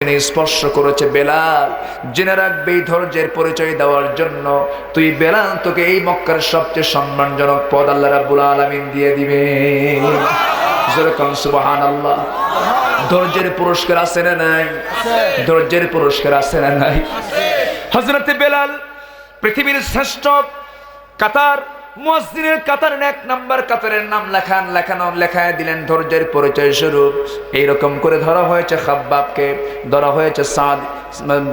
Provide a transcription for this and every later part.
স্পর্শ করেছে। বেলাল, জেনে রাখবে এই ধৈর্যের পরিচয় দেওয়ার জন্য তুই বেলাল, তোকে এই মক্কার সবচেয়ে সম্মানজনক পদ আল্লাহ রাব্বুল আলামিন দিয়ে দিবে। যেরকম সুবহানাল্লাহ। ধৈর্যের পুরস্কার আছে না নাই? ধৈর্যের পুরস্কার আছে না নাই? হযরতে বেলাল পৃথিবীর শ্রেষ্ঠ কাতার মুয়াজ্জিনের কাতারের 1 নাম্বার কাতারের নাম লেখায় দিলেন ধৈর্যের পরিচয় স্বরূপ। এইরকম করে ধরা হয়েছে খাব্বাবকে, ধরা হয়েছে সাদ,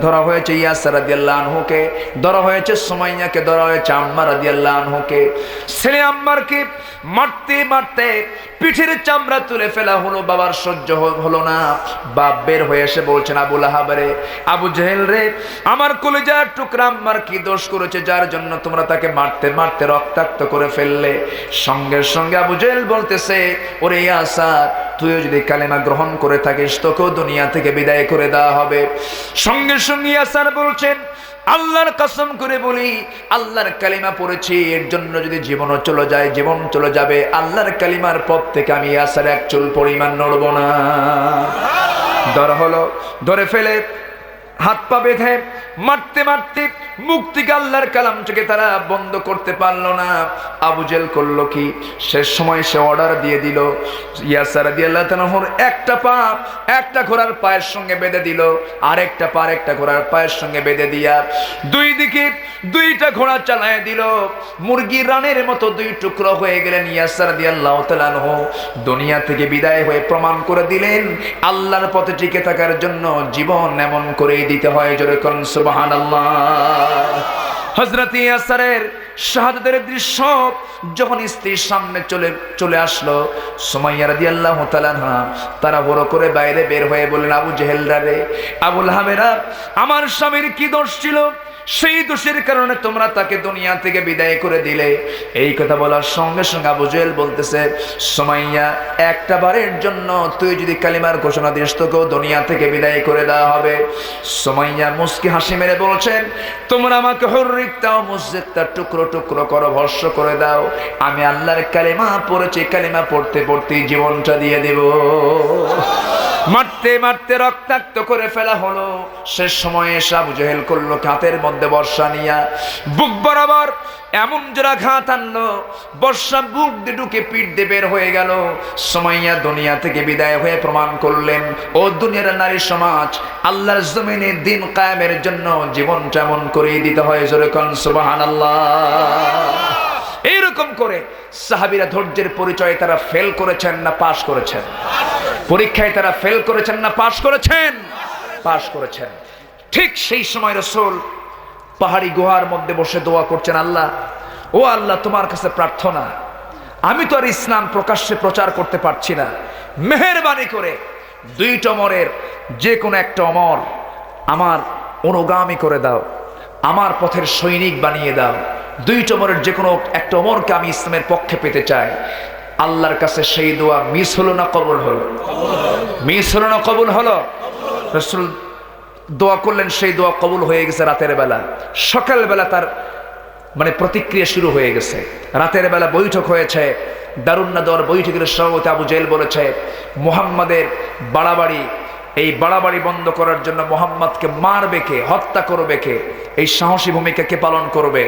ধরা হয়েছে ইয়াসির রাদিয়াল্লাহু আনহুকে, ধরা হয়েছে সুমাইয়াকে, ধরা হয়েছে আম্মার রাদিয়াল্লাহু আনহুকে। ছেলে আম্মারকে মারতে মারতে পিঠের চামড়া তুলে ফেলা হলো। বাবার সহ্য হলো না। বাপ বের হয়ে এসে বলছেন, আবু লাহাব রে, আবু জেহেল রে, আমার কলিজার টুকরা আম্মার কি দোষ করেছে যার জন্য তোমরা তাকে মারতে মারতে রক্তাক্ত করে ফেললে? সঙ্গে সঙ্গে আবু জেহেল বলতেছে, ওরে ইয়াসার, তুইও যদি কালেমা গ্রহণ করে থাকিস তোকেও দুনিয়া থেকে বিদায় করে দেওয়া হবে। সঙ্গে সঙ্গে ইয়াসার বলছেন, আল্লাহর কসম করে বলি, আল্লাহর কালিমা পড়েছি, এর জন্য যদি জীবনও চলে যায়, জীবন চলে যাবে, আল্লাহর কালিমার পথ থেকে আমি ইয়াসার এক চুল পরিমাণ নড়ব না। ধরা হলো, ধরে ফেলে হাত পা বেঁধে মারতে মারতে মুখ থেকে আল্লাহর কালাম থেকে তারা বন্ধ করতে পারলো না। আবু জেহেল করলো কি? শেষ সময় সে অর্ডার দিয়ে দিল, ইয়াসির রাদিয়াল্লাহু তাআলার একটা পা একটা ঘোড়ার পায়ের সঙ্গে বেঁধে দিল, আরেকটা পা একটা ঘোড়ার পায়ের সঙ্গে বেঁধে দিয়া দুই দিকে দুইটা ঘোড়া চালায় দিল। মুরগি রানের মতো দুই টুকরো হয়ে গেলেন। ইয়াসির রাদিয়াল্লাহু তাআলা দুনিয়া থেকে বিদায় হয়ে প্রমাণ করে দিলেন, আল্লাহর পথে টিকে থাকার জন্য জীবন এমন করেই দিতে হয়। জোরে কোন সুবহানাল্লাহ। হযরত ইয়াসিরের শাহাদাতের দৃশ্য যখন স্ত্রীর সামনে চলে আসলো, সুমাইয়া রাদিয়াল্লাহু তাআলা তারা বড় করে বাইরে বের হয়ে বললেন, আবু জেহেল রে, আবু লাহাবেরা, আমার স্বামীর কি দোষ ছিল? সেই দোষের কারণে তোমরা তাকে দুনিয়া থেকে বিদায় করে দিলে। এই কথা বলার সঙ্গে সঙ্গে আবু জেহেল বলতেছে, সুমাইয়া, একটা বারের জন্য তুই যদি কালিমার ঘোষণা দিস তোকেও দুনিয়া থেকে বিদায় করে দেওয়া হবে। সুমাইয়া মুস্কি হাসি মেরে বলছেন, তোমরা আমাকে হুররিক দাও, মসজিদটা টুকরো টুকরো করো, ভস্ম করে দাও, আমি আল্লাহর কালিমা পড়েছি, কালিমা পড়তে পড়তেই জীবনটা দিয়ে দেব। মারতে মারতে রক্তাক্ত করে ফেলা হলো। শেষ সময়ে এসে আবু জেহেল করলো হাতের মধ্যে বর্ষা নিয়া বুক বরাবর এমন জোড়া ঘাত আনলো, বর্ষা বুক দিয়ে ঢুকে পিঠ দিয়ে বের হয়ে গেল। সুমাইয়া দুনিয়া থেকে বিদায় হয়ে প্রমাণ করলেন, ও দুনিয়ার নারী সমাজ, আল্লাহর জমিনে দিন কায়েমের জন্য জীবনটা এমন করেই দিতে হয়। জোরে কোন সুবহানাল্লাহ। এইরকম করে সাহাবীরা ধৈর্যের পরিচয় তারা ফেল করেছেন না পাশ করেছেন? পরীক্ষায় তারা ফেল করেছেন না পাশ করেছেন? পাশ করেছেন। ঠিক সেই সময় রাসূল পাহাড়ি গুহার মধ্যে বসে দোয়া করছেন, আল্লাহ, ও আল্লাহ, তোমার কাছে প্রার্থনা, আমি তো আর ইসলাম প্রকাশ্যে প্রচার করতে পারছি না, মেহেরবানি করে দুইটা অমরের যে কোনো একটা অমর আমার অনুগামী করে দাও, আমার পথের সৈনিক বানিয়ে দাও। দুইটা অমরের যে কোনো একটা অমরকে আমি ইসলামের পক্ষে পেতে চাই। আল্লাহর কাছে সেই দোয়া মিস হলো না কবুল হলো? মিস হলো না কবুল হলো? রাসূল দোয়া করলেন, সেই দোয়া কবুল হয়ে গেছে। রাতের বেলা, সকালবেলা তার প্রতিক্রিয়া শুরু হয়ে গেছে। রাতের বেলা বৈঠক হয়েছে, দারুন নাদওয়ার বৈঠকের সভাপতি আবু জেহেল বলেছে, মুহাম্মাদের বাড়াবাড়ি, এই বাড়াবাড়ি বন্ধ করার জন্য মুহাম্মদকে মারবে কে, হত্যা করবে কে, এই সাহসী ভূমিকা কে পালন করবে?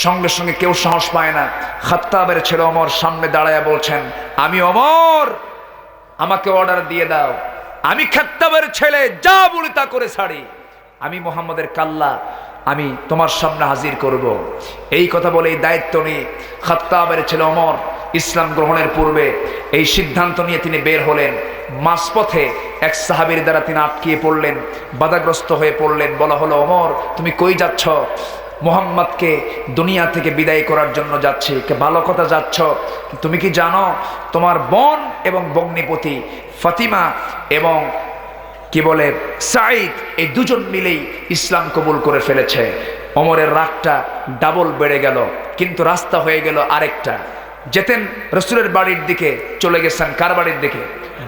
সঙ্গে সঙ্গে কেউ সাহস পায় না। খাত্তাবের ছেলে ওমর সামনে দাঁড়ায়া বলছেন, আমি ওমর, আমাকে অর্ডার দিয়ে দাও, আমি খাত্তাবের ছেলে, যা বলি তা করে ছাড়ি, আমি মুহাম্মাদের কাল্লা আমি তোমার সামনে হাজির করব। এই কথা বলে এই দায়িত্ব নিয়ে খাত্তাবের ছেলে ওমর ইসলাম গ্রহণের পূর্বে এই সিদ্ধান্ত নিয়ে তিনি বের হলেন। মাঝপথে এক সাহাবীর দ্বারা তিনি আটকিয়ে পড়লেন, বাধাগ্রস্ত হয়ে পড়লেন। বলা হলো, ওমর, তুমি কই যাচ্ছ? মুহাম্মদকে দুনিয়া থেকে বিদায় করার জন্য যাচ্ছি। ভালো কথা যাচ্ছ, তুমি কি জানো তোমার বোন এবং ভগ্নিপতি ফাতিমা এবং কি বলে সাঈদ, এই দুজন মিলেই ইসলাম কবুল করে ফেলেছে। ওমরের রাগটা ডাবল বেড়ে গেল, কিন্তু রাস্তা হয়ে গেল আরেকটা। যেতেন রাসূলের বাড়ির দিকে, চলে গেছেন কার বাড়ির দিকে?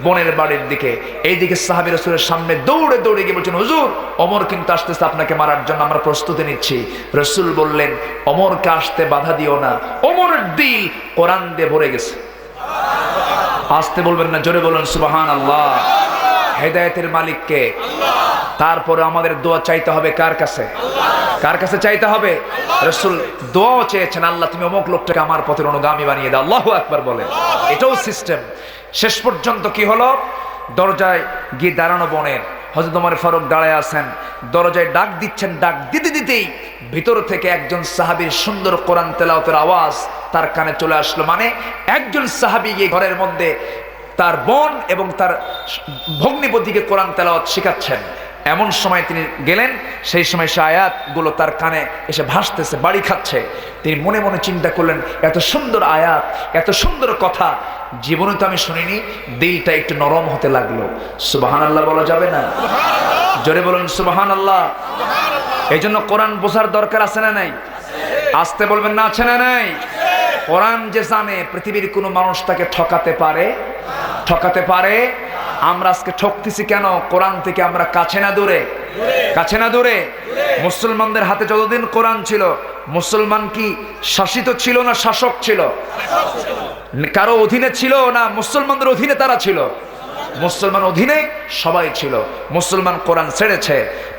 বোনের বাড়ির দিকে। এইদিকে সাহাবী রাসূলের সামনে দৌড়ে দৌড়ে গিয়ে বলছেন, হুজুর, ওমর কিন্তু আসতেছে আপনাকে মারার জন্য, আমরা প্রস্তুতি নিচ্ছি। রাসূল বললেন, ওমরকে আসতে বাধা দিও না, ওমরের দিল কোরআন দিয়ে ভরে গেছে। আসতে বলবেন না, জোরে বলুন সুবহানাল্লাহ। হেদায়েতের মালিক কে? তারপরে আমাদের দোয়া চাইতে হবে কার কাছে? কার কাছে চাইতে হবে? রাসূল দোয়াও চেয়েছেন, আল্লাহ তুমি অমুক লোকটাকে আমার পথের অনুগামী বানিয়ে দাও। আল্লাহু আকবার বলে, এটাও সিস্টেম। শেষ পর্যন্ত কি হলো? দরজায় গিয়ে দাঁড়ানো বোনের হযরত ওমর ফারুক দাঁড়ায় আছেন, দরজায় ডাক দিচ্ছেন, ডাক দিতে দিতেই ভিতর থেকে একজন সাহাবীর সুন্দর কোরআন তেলাওয়াতের আওয়াজ তার কানে চলে আসলো। মানে একজন সাহাবী গিয়ে ঘরের মধ্যে তার বোন এবং তার ভগ্নিপতিকে কোরআন তেলাওয়াত শেখাচ্ছেন। এমন সময় তিনি গেলেন, সেই সময় সে আয়াতগুলো তার কানে এসে ভাসতেছে, বাড়ি খাচ্ছে। তিনি মনে মনে চিন্তা করলেন, এত সুন্দর আয়াত, এত সুন্দর কথা জীবনে তো আমি শুনিনি। দিলটা একটু নরম হতে লাগলো। সুবহানাল্লাহ বলা যাবে না? জোরে বলুন সুবহানাল্লাহ। এই জন্য কোরআন বোঝার দরকার আছে না নাই? আসতে বলবেন না, আছে না নাই? কোরআন যে জানে পৃথিবীর কোনো মানুষ তাকে ঠকাতে পারে? ঠকাতে পারে? আমরা আজকে ঠকতেছি কেন? কোরআন থেকে আমরা কাছে না দূরে? কাছে না দূরে? মুসলমানদের হাতে যতদিন কোরআন ছিল, মুসলমান কি শাসিত ছিল না শাসক ছিল? কারো অধীনে ছিল না মুসলমানদের অধীনে তারা ছিল? মুসলমান অধীনে সবাই ছিল। মুসলমান কোরআন ছেড়েছে,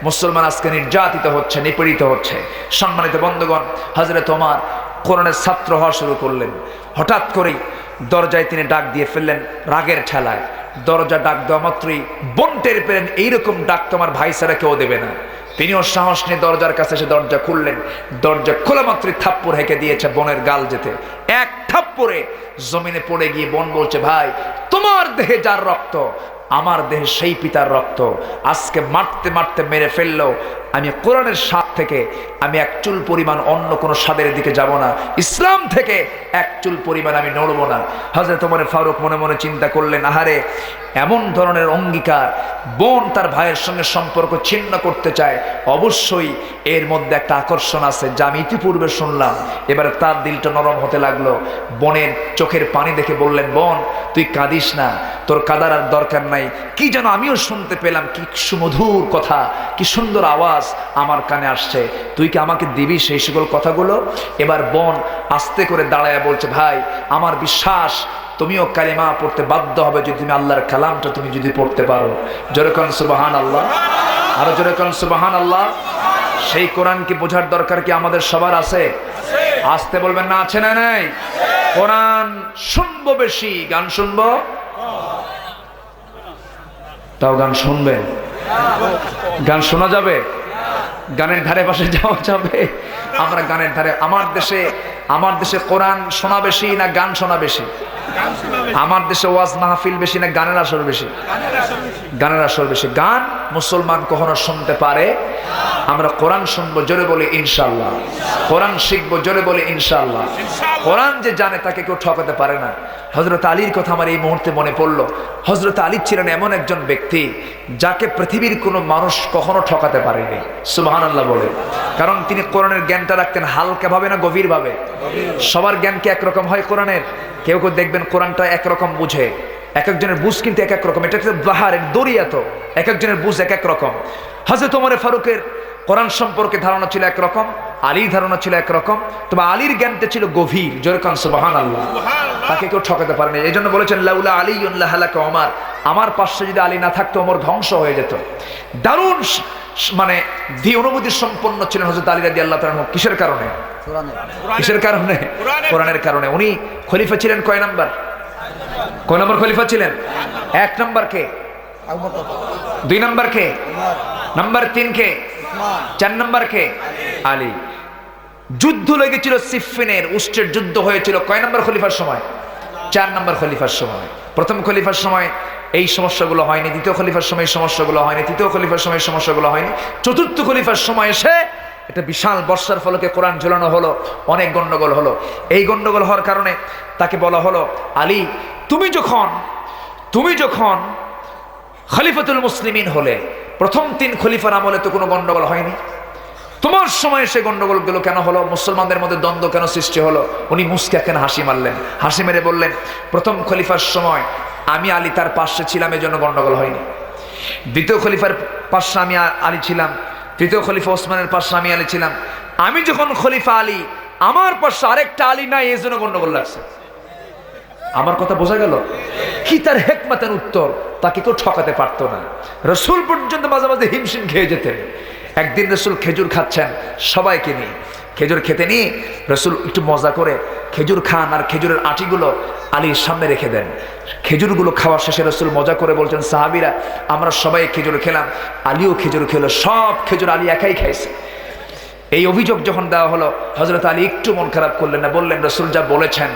মুসলমান আজকে নির্যাতিত হচ্ছে, নিপীড়িত হচ্ছে। সম্মানিত বন্ধুগণ, হযরত ওমর কোরআনের ছাত্র হওয়া শুরু করলেন। হঠাৎ করেই দরজায় তিনি ডাক দিয়ে ফেললেন রাগের ঠেলায়। দরজা ডাক দেওয়া মাত্রই বোন টের পেলেন এইরকম ডাক তোমার ভাই ছাড়া কেউ দেবে না। তিনিও সাহস নিয়ে দরজার কাছে এসে দরজা খুললেন। দরজা খোলা মাত্রই থাপ্পড় হেঁকে দিয়েছে বোনের গাল যেতে। এক থাপ্পড়ে জমিনে পড়ে গিয়ে বোন বলছে, ভাই তোমার দেহে যার রক্ত, আমার দেহে সেই পিতার রক্ত। আজকে মারতে মারতে মেরে ফেললেও আমি কোরআনের স্বাদ থেকে আমি এক চুল পরিমাণ অন্য কোনো স্বাদের দিকে যাব না। ইসলাম থেকে এক চুল পরিমাণ আমি নড়ব না। হযরত ওমর ফারুক মনে মনে চিন্তা করলেন, আহারে এমন ধরনের অঙ্গীকার, বোন তার ভাইয়ের সঙ্গে সম্পর্ক ছিন্ন করতে চায়, অবশ্যই এর মধ্যে একটা আকর্ষণ আছে যা আমি ইতিপূর্বে শুনলাম। এবারে তার দিলটা নরম হতে লাগলো। বোনের চোখের পানি দেখে বললেন, বোন তুই কাঁদিস না, তোর কাঁদার আর দরকার নাই। কি যেন আমিও শুনতে পেলাম, কি সুমধুর কথা, কি সুন্দর আওয়াজ আমার কানে আসছে। তুই কি আমাকে দিবি সেই সকল কথাগুলো? এবার বোন আস্তে করে দাঁড়ায় বলছে, ভাই আমার বিশ্বাস তুমিও কালিমা পড়তে বাধ্য হবে যদি তুমি আল্লাহর কালামটা তুমি যদি পড়তে পারো। জোরে কোন সুবহানাল্লাহ, আরো জোরে কোন সুবহানাল্লাহ। সেই কোরআন কি বোঝার দরকার কি আমাদের সবার আছে? আসতে বলবেন না, আছে না নাই? কোরআন শুনবো বেশি, গান শুনবো, তাও গান শুনবেন? গান শোনা যাবে? গানের ধারে পাশে যাওয়া যাবে? আমরা গানের ধারে, আমার দেশে কোরআন শোনা বেশি না গান শোনা বেশি? আমার দেশে ওয়াজ মাহফিল বেশি না গানের আসর বেশি? গানের আসর বেশি। গান মুসলমান কখনো শুনতে পারে? আমরা কোরআন শুনবো, জোরে বলি ইনশাআল্লাহ। কোরআন শিখবো, জোরে বলি ইনশাআল্লাহ। কোরআন যে জানে তাকে কেউ ঠকাতে পারে না। হযরত আলীর কথা আমার এই মুহূর্তে মনে পড়লো। হযরত আলী ছিলেন এমন একজন ব্যক্তি যাকে পৃথিবীর কোনো মানুষ কখনো ঠকাতে পারেনি। সুবহানাল্লাহ বলে। কারণ তিনি কোরআনের জ্ঞানটা রাখতেন হালকাভাবে না গভীরভাবে? সবার জ্ঞান কি একরকম হয় কোরআনের? কেউ কেউ দেখবেন কোরআনটা একরকম বুঝে, এক একজনের বুঝ কিন্তু এক এক রকম। এটা একটা বাহারের দরিয়া, তো এক একজনের বুঝ এক এক রকম। হযরত ওমর ফারুকের কোরআন সম্পর্কে ধারণা ছিল একরকম, আলীর ধারণা ছিল একরকম, তবে আলীর জ্ঞানটা ছিল গভীর। জোরে কান সুবহানাল্লাহ। তাকে কেউ ঠকাতে পারেনি। এই জন্য বলেছেন, লাউলা আলীউন লাহালাকা ওমর, আমার পাশে যদি আলী না থাকতো ওমর ধ্বংস হয়ে যেত। দারুণ মানে ধী অনুভূতি সম্পন্ন ছিলেন হযরত আলী রাদিয়াল্লাহু তাআলা। কিসের কারণে? কিসের কারণে? কোরআনের কারণে। উনি খলিফা ছিলেন কয় নাম্বার? কয় নম্বর খলিফা ছিলেন? 1 নাম্বার কে? 2 নাম্বার কে? নাম্বার 3 কে? 4 নাম্বার কে? আলী। যুদ্ধ লেগেছিল সিফিনের, উষ্ট্রের যুদ্ধ হয়েছিল কয় নাম্বার খলিফার সময়? 4 নাম্বার খলিফার সময়। প্রথম খলিফার সময় এই সমস্যাগুলো হয়নি, দ্বিতীয় খলিফার সময় এই সমস্যাগুলো হয়নি, তৃতীয় খলিফার সময় এই সমস্যাগুলো হয়নি, চতুর্থ খলিফার সময় এসে এটা বিশাল বর্ষার ফলকে কোরআন ঝোলানো হলো, অনেক গন্ডগোল হলো। এই গন্ডগোল হওয়ার কারণে তাকে বলা হলো, আলী তুমি যখন খলিফাতুল মুসলিমিন হলে, প্রথম 3 খলিফার আমলে তো কোনো গন্ডগোল হয়নি, তোমার সময় সে গন্ডগোলগুলো কেন হলো? মুসলমানদের মধ্যে দ্বন্দ্ব কেন সৃষ্টি হলো? উনি মুস্কে কেন হাসি মারলেন, হাসি মেরে বললেন, প্রথম খলিফার সময় আমি আলী তার পাশে ছিলাম, এজন্য গন্ডগোল হয়নি। দ্বিতীয় খলিফার পাশে আমি আলী ছিলাম, তৃতীয় খলিফা ওসমানের পাশে আমি আলী ছিলাম। আমি যখন খলিফা আলী, আমার পাশে আরেকটা আলী নাই, এজন্য গন্ডগোল লাগছে। আমার কথা বোঝা গেল? কি তার হিকমতের উত্তর! তাকে কেউ ঠকাতে পারতো না। রসুল পর্যন্ত মাঝে মাঝে হিমশিম খেয়ে যেতেন। একদিন রসুল খেজুর খাচ্ছেন সবাইকে নিয়ে, খেজুর খেতে নিয়ে রসুল একটু মজা করে খেজুর খান আর খেজুরের আটিগুলো আলীর সামনে রেখে দেন। খেজুরগুলো খাওয়া শেষে রসুল মজা করে বলছেন, সাহাবীরা আমরা সবাই খেজুর খেলাম, আলীও খেজুর খেলো, সব খেজুর আলী একাই খাইছে। এই অভিযোগ যখন দেওয়া হলো, হযরত আলী একটু মন খারাপ করলেন না, বললেন রসুল যা বলেছেন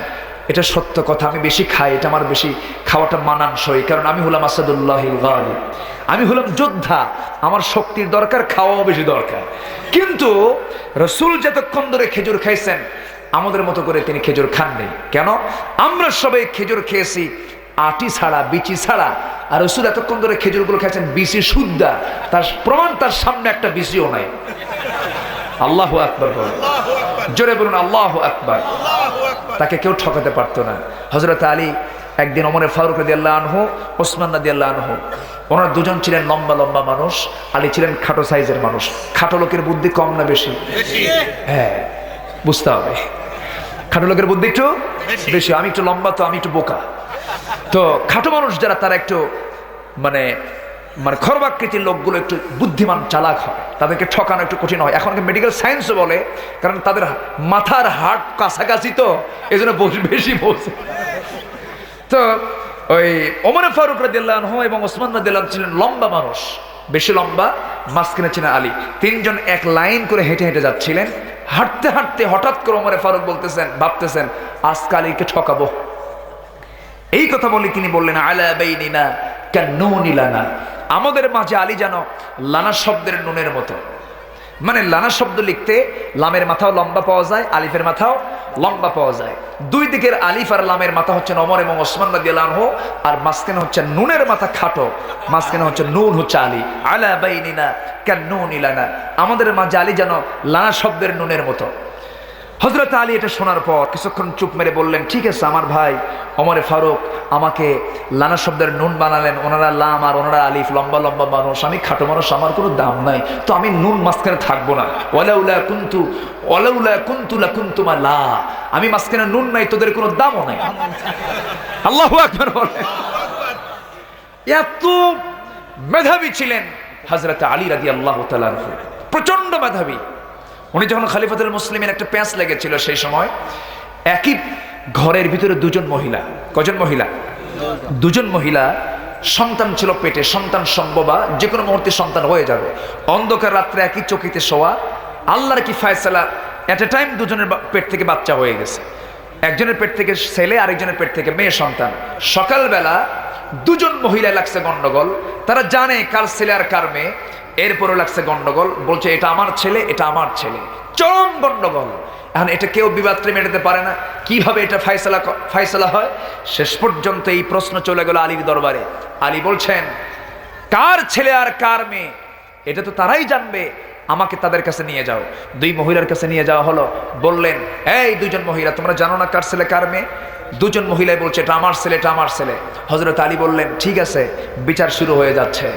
এটা সত্য কথা, আমি বেশি খাই, এটা আমার বেশি খাওয়াটা মানানসই, কারণ আমি হলাম আসাদুল্লাহিল গালিব, আমি হলাম যোদ্ধা, আমার শক্তির দরকার, খাওয়াও বেশি দরকার। কিন্তু রসুল যতক্ষণ ধরে খেজুর খাইছেন আমাদের মতো করে তিনি খেজুর খাননি। কেন? আমরা সবাই খেজুর খেয়েছি আটি ছাড়া, বিচি ছাড়া, আর রসুল এতক্ষণ ধরে খেজুরগুলো খাইছেন বিচি শুদ্ধা, তার প্রমাণ তার সামনে একটা বিচিও নাই। আল্লাহু আকবার বলুন, জোরে বলুন আল্লাহু আকবার। তাকে কেউ ঠকাতে পারতো না। হযরত আলী একদিন ওমর ফারুক রাদিয়াল্লাহু আনহু, ওসমান রাদিয়াল্লাহু আনহু, ওনারা দুজন ছিলেন লম্বা লম্বা মানুষ, আলী ছিলেন খাটো সাইজের মানুষ। খাটো লোকের বুদ্ধি কম না বেশি? হ্যাঁ, বুঝতে হবে, খাটো লোকের বুদ্ধি একটু বেশি। আমি একটু লম্বা, তো আমি একটু বোকা। তো খাটো মানুষ যারা, তারা একটু মানে মানে খরবাকৃতির লোকগুলো একটু বুদ্ধিমান চালাক হয়, তাদেরকে ঠকানো একটু কঠিন হয়। এখনকার মেডিকেল সায়েন্সও বলে, কারণ তাদের মাথার হাড় কাছাকাছি, তো এই জন্য বেশি বোঝে। তো ওই ওমর ফারুক রাদিয়াল্লাহু আনহু এবং ওসমান রাদিয়াল্লাহু আনহু ছিলেন লম্বা মানুষ, বেশি লম্বা, মাঝখানে ছিলেন আলী। তিনজন এক লাইন করে হেঁটে হেঁটে যাচ্ছিলেন। হাঁটতে হাঁটতে হঠাৎ করে ওমর ফারুক বলতেছেন, ভাবতেছেন আজকে আলীকে ঠকাবো। এই কথা বলে তিনি বললেন, আলা বাইনিনা কান্নুনি লানা, আমাদের মাঝে আলী যেন লানা শব্দের নুনের মতো। মানে লানা শব্দ লিখতে লামের মাথাও লম্বা পাওয়া যায়, আলিফের মাথাও লম্বা পাওয়া যায়। দুই দিকের আলিফ আর লামের মাথা হচ্ছে ওমর এবং ওসমান রাদিয়াল্লাহু আনহু, আর মাঝখানে হচ্ছে নুনের মাথা খাটো, মাঝখানে হচ্ছে নুন হচ্ছে আলী। আলা বাইনিনা কান্নুনি লানা, আমাদের মাঝে আলী যেন লানা শব্দের নুনের মতো। হযরত আলী এটা শোনার পর কিছুক্ষণ চুপ মেরে বললেন, ঠিক আছে আমার ভাই ওমর ফারুক আমাকে লানা শব্দের নুন বানালেন, ওনারা লাম আর ওনারা আলিফ, লম্বা লম্বা মানুষ, আমি খাটো মানুষ, আমার কোনো দাম নাই, তো আমি নুন মাঝখানে থাকবো না। ওয়ালাউলা কুনতু লাকুনতুমা লা, আমি মাঝখানে নুন নাই, তোদের কোনো দামও নাই। আল্লাহু আকবার বলে। এত মেধাবী ছিলেন হযরত আলী রাদিয়াল্লাহু তাআলা আনহু, প্রচন্ড মেধাবী। উনি যখন খলিফাতুল মুসলিমের একটা প্যাঁচ লেগেছিল, সেই সময় একই ঘরের ভিতরে দুজন মহিলা, কজন মহিলা? দুজন মহিলা, সন্তান ছিল পেটে, সন্তান সম্ভবা, যে কোনো মুহূর্তে সন্তান হয়ে যাবে। অন্ধকার রাত্রে একই চকিতে শোয়া, আল্লাহর কি ফায়সালা, এট এ টাইম দুজনের পেট থেকে বাচ্চা হয়ে গেছে। একজনের পেট থেকে ছেলে, আরেকজনের পেট থেকে মেয়ে সন্তান। সকালবেলা দুজন মহিলায় লাগছে গন্ডগোল, তারা জানে কার ছেলে আর কার মেয়ে, এরপরও লাগছে গন্ডগোল, বলছে এটা আমার ছেলে, এটা আমার ছেলে, চরম গন্ডগোল। এখন এটা কেউ বিবাদটা মেটাতে পারে না, কিভাবে এটা ফায়সালা হয়? শেষ পর্যন্ত এই প্রশ্ন চলে গেল আলীর দরবারে। আলী বলছেন, কার ছেলে আর কার মেয়ে এটা তো তারাই জানবে, আমাকে তাদের কাছে নিয়ে যাও। দুই মহিলার কাছে নিয়ে যাওয়া হলো। বললেন, এই দুজন মহিলা, তোমরা জানো না কার ছেলে কার মেয়ে? দুজন মহিলাই বলছে এটা আমার ছেলে, এটা আমার ছেলে। হযরত আলী বললেন, ঠিক আছে, বিচার শুরু হয়ে যাচ্ছে,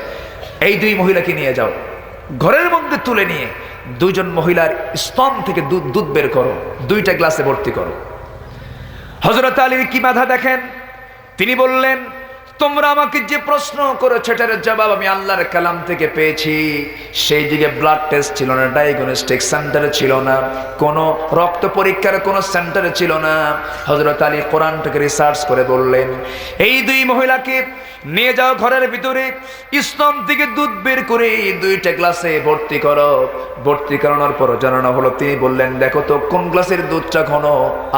এই দুই মহিলাকে নিয়ে যাও, ঘরের মধ্যে তুলে নিয়ে দুজন মহিলার স্তন থেকে দুধ বের করো, দুইটা গ্লাসে ভর্তি করো। হযরত আলীর কি বাধা দেখেন, তিনি বললেন, তোমরা আমাকে যে প্রশ্ন করেছো এটার জবাব আমি আল্লাহর কালাম থেকে পেয়েছি। সেই দিকে ব্লাড টেস্ট ছিল না, ডায়াগনস্টিক সেন্টারে ছিল না, কোনো রক্ত পরীক্ষার কোনো সেন্টারে ছিল না। হযরত আলী কোরআনটাকে রিসার্চ করে বললেন, এই দুই মহিলাকে নিয়ে যাও ঘরের ভিতরে, স্তন থেকে দুধ বের করে দুইটা গ্লাসে ভর্তি করো। ভর্তি করানোর পর জানানো হলো, তিনি বললেন, দেখো তো কোন গ্লাসের দুধটা ঘন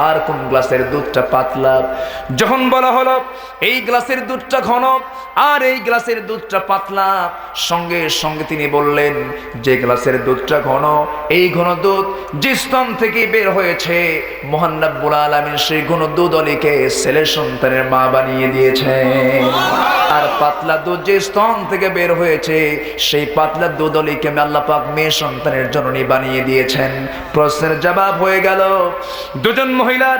আর কোন গ্লাসের দুধটা পাতলা। যখন বলা হলো এই গ্লাসের দুধটা ঘন আর এই গ্লাসের দুধটা পাতলা, সঙ্গে সঙ্গে তিনি বললেন, যে গ্লাসের দুধটা ঘন, এই ঘন দুধ যে স্তন থেকে বের হয়েছে, মহান রব্বুল আলামিন সেই ঘন দুধ অলিকে ছেলে সন্তানের মা বানিয়ে দিয়েছেন। আর পাতলা দুধ যে স্তন থেকে বের হয়েছে, সেই পাতলা দুধ অলিকে আল্লাহ পাক মেয়ে সন্তানের জননী বানিয়ে দিয়েছেন। প্রশ্নের জবাব হয়ে গেল। দুজন মহিলার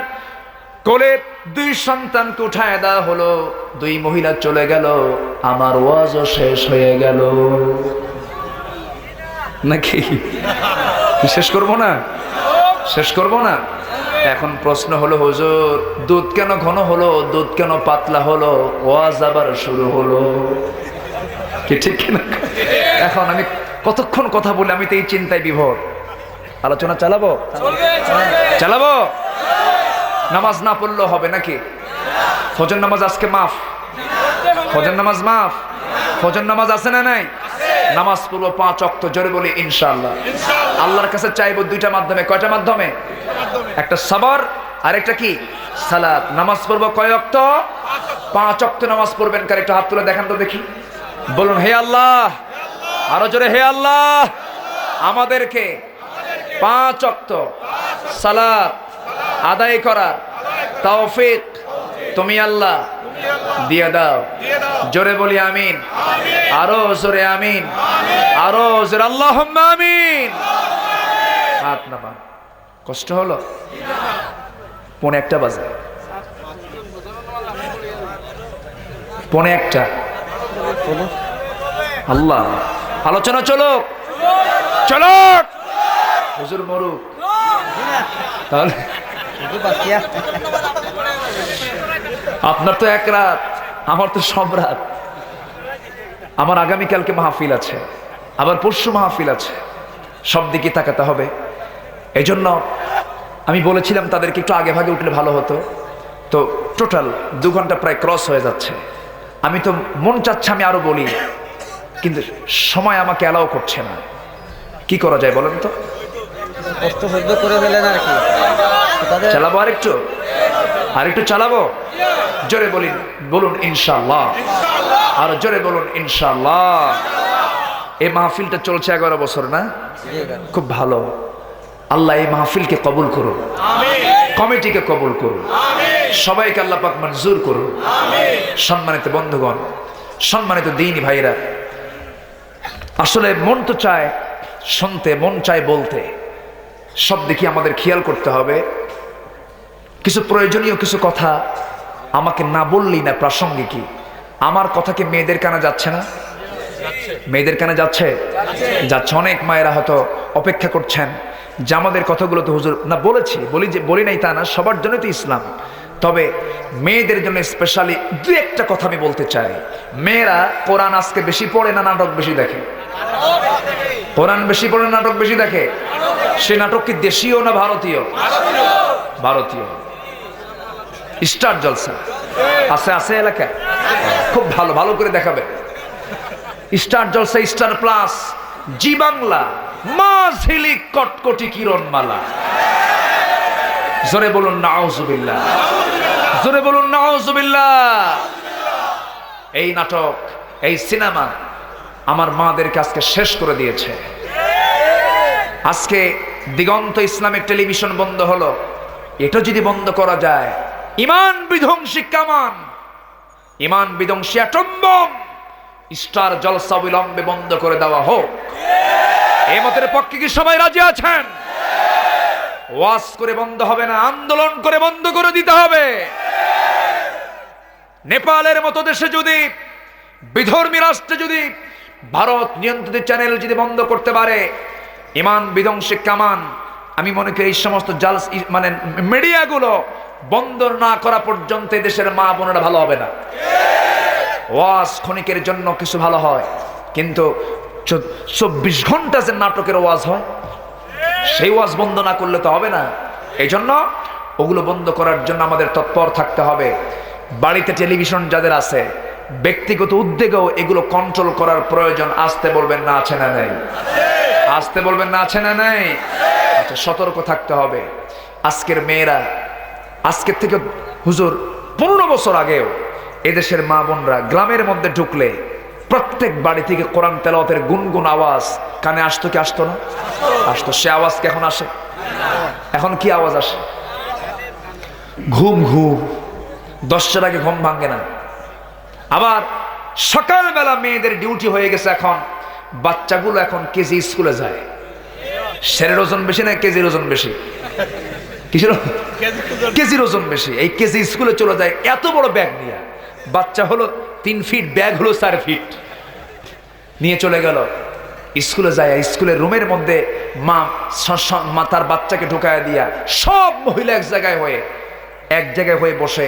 কোলে দুই সন্তানকে উঠায় দেওয়া হলো, দুই মহিলা চলে গেল, আমার ওয়াজও শেষ হয়ে গেল। নাকি শেষ করবো না? শেষ করবো না? এখন প্রশ্ন হলো, হুজুর দুধ কেন ঘন হলো, দুধ কেন পাতলা হলো, ওয়াজ আবার শুরু হলো, কি ঠিক কিনা? এখন আমি কতক্ষণ কথা বলে আমি তো এই চিন্তায় বিভোর। আলোচনা চালাবো? চালাবো? নামাজ না পড়লেও হবে নাকি? ফজর নামাজ আজকে মাফ? ফজর নামাজ মাফ? ফজর নামাজ আছে না নাই? নামাজ পড়বো 5 ওয়াক্ত, জোরে বলি ইনশাআল্লাহ। আল্লাহর কাছে চাইবো দুইটা মাধ্যমে। কয়টা মাধ্যমে? একটা সবর আর একটা কি? সালাত। নামাজ পড়বো কয় ওয়াক্ত? 5 ওয়াক্ত নামাজ পড়বেন। কার একটু হাত তুলে দেখান তো দেখি। বলুন হে আল্লাহ, আরো জোরে হে আল্লাহ, আমাদেরকে 5 ওয়াক্ত সালাত আদায় করার তৌফিক তুমি আল্লাহ দিয়ে দাও। জোরে বলি আমিন। আরো জোরে আমিন। আরো জোরে আল্লাহুম্মা আমিন। হাত নামান। কষ্ট হলো? 1:45 বাজে। 1:45। আল্লাহ, আলোচনা চলো চলো। হুজুর মরুক তাহলে আপনার তো এক রাত, আমার তো সব রাত। আমার আগামীকালকে মাহফিল আছে, আবার পরশু মাহফিল আছে, সব দিকে তাকাতে হবে। এই জন্য আমি বলেছিলাম তাদেরকে একটু আগে ভাগে উঠলে ভালো হতো। তো টোটাল 2 ঘন্টা প্রায় ক্রস হয়ে যাচ্ছে। আমি তো মন চাচ্ছে আমি আরো বলি, কিন্তু সময় আমাকে অ্যালাউ করছে না। কি করা যায় বলেন তো? কষ্ট সহ্য করে ফেলেন আর কি। চালাবো আরেকটু? আরেকটু চালাবো? জোরে বলি, বলুন ইনশাআল্লাহ। আর জোরে বলুন ইনশাআল্লাহ। এই মাহফিলটা চলছে 11 বছর না? খুব ভালো। আল্লাহ এই মাহফিলকে কবুল করুন, কমিটিকে কবুল করুন, সবাইকে আল্লাহ পাক মঞ্জুর করুন। সম্মানিত বন্ধুগণ, সম্মানিত দ্বীনি ভাইরা, আসলে মন তো চায় শুনতে, মন চায় বলতে, সব দিকে আমাদের খেয়াল করতে হবে। কিছু প্রয়োজনীয় কিছু কথা আমাকে না বললেই না প্রাসঙ্গিকই। আমার কথা কি মেয়েদের কানে যাচ্ছে না? মেয়েদের কানে যাচ্ছে? যাচ্ছে। অনেক মায়েরা হয়তো অপেক্ষা করছেন যে আমাদের কথাগুলো তো হুজুর না বলেছি, বলি নাই তা না, সবার জন্য তো ইসলাম। তবে মেয়েদের জন্য স্পেশালি 2-1টা কথা আমি বলতে চাই। মেয়েরা কোরআন আজকে বেশি পড়ে না নাটক বেশি দেখে? কোরআন বেশি পড়ে, নাটক বেশি দেখে। সে নাটক কি দেশীয় না ভারতীয়? ভারতীয়। স্টার জলসা আছে, আছে এলাকায়, খুব ভালো, ভালো করে দেখাবে। স্টার জলসা, স্টার প্লাস, জি বাংলা, মা ঝিলিক কটকটি কিরণমালা। জোরে বলুন নাউজুবিল্লাহ, জোরে বলুন নাউজুবিল্লাহ। এই নাটক, এই সিনেমা আমার মাদেরকে আজকে শেষ করে দিয়েছে। আজকে দিগন্ত ইসলামিক টেলিভিশন বন্ধ হলো। এটা যদি বন্ধ করা যায়, ইমান বিধ্বংসী কামান, ইমান বিধ্বংসী অ্যাটম বোম স্টার জলসা বিলম্বে বন্ধ করে দেওয়া হোক। এই মতের পক্ষে কি সবাই রাজি আছেন? ওয়াজ করে বন্ধ হবে না, আন্দোলন করে বন্ধ করে দিতে হবে। নেপালের মতো দেশে যদি, বিধর্মী রাষ্ট্রে যদি ভারত নিয়ন্ত্রিত চ্যানেল যদি বন্ধ করতে পারে ইমান বিধ্বংসী কামান, আমি মনে করি এই সমস্ত জালস মানে মিডিয়াগুলো বন্ধ না করা পর্যন্ত এই দেশের মা বোনেরা ভালো হবে না। ওয়াজ ক্ষণিকের জন্য কিছু ভালো হয়, কিন্তু 24 ঘন্টা যে নাটকের ওয়াজ হয়, সেই ওয়াজ বন্ধ না করলে তো হবে না। এই জন্য ওগুলো বন্ধ করার জন্য আমাদের তৎপর থাকতে হবে। বাড়িতে টেলিভিশন যাদের আছে, ব্যক্তিগত উদ্যোগেও এগুলো কন্ট্রোল করার প্রয়োজন। আসতে বলবেন না আছে না নেই? আসতে বলবেন না আছে না নেই? আচ্ছা, সতর্ক থাকতে হবে। আজকের মেয়েরা, আজকের থেকে হুজুর 15 বছর আগেও এদেশের মা বোনরা গ্রামের মধ্যে ঢুকলে প্রত্যেক বাড়ি থেকে কোরআন তেলাওয়াতের গুনগুন আওয়াজ কানে আসতো কি আসতো না? আসতো। সে আওয়াজ কি এখন আসে? এখন কি আওয়াজ আসে? ঘুম ঘুম, 10টার আগে ঘুম ভাঙে না। আবার সকালবেলা মেয়েদের ডিউটি হয়ে গেছে। এখন বাচ্চাগুলো এখন কেজি স্কুলে যায়। সেরের ওজন বেশি না কেজির ওজন বেশি? কিসের? কেজির ওজন বেশি। এই কেজি স্কুলে চলে যায় এত বড় ব্যাগ নিয়ে। বাচ্চা হলো 3 ফিট, ব্যাগ হলো 4 ফিট, নিয়ে চলে গেল। স্কুলে যায়, স্কুলের রুমের মধ্যে মা তার বাচ্চাকে ঢুকায় দিয়া সব মহিলা এক জায়গায় হয়ে বসে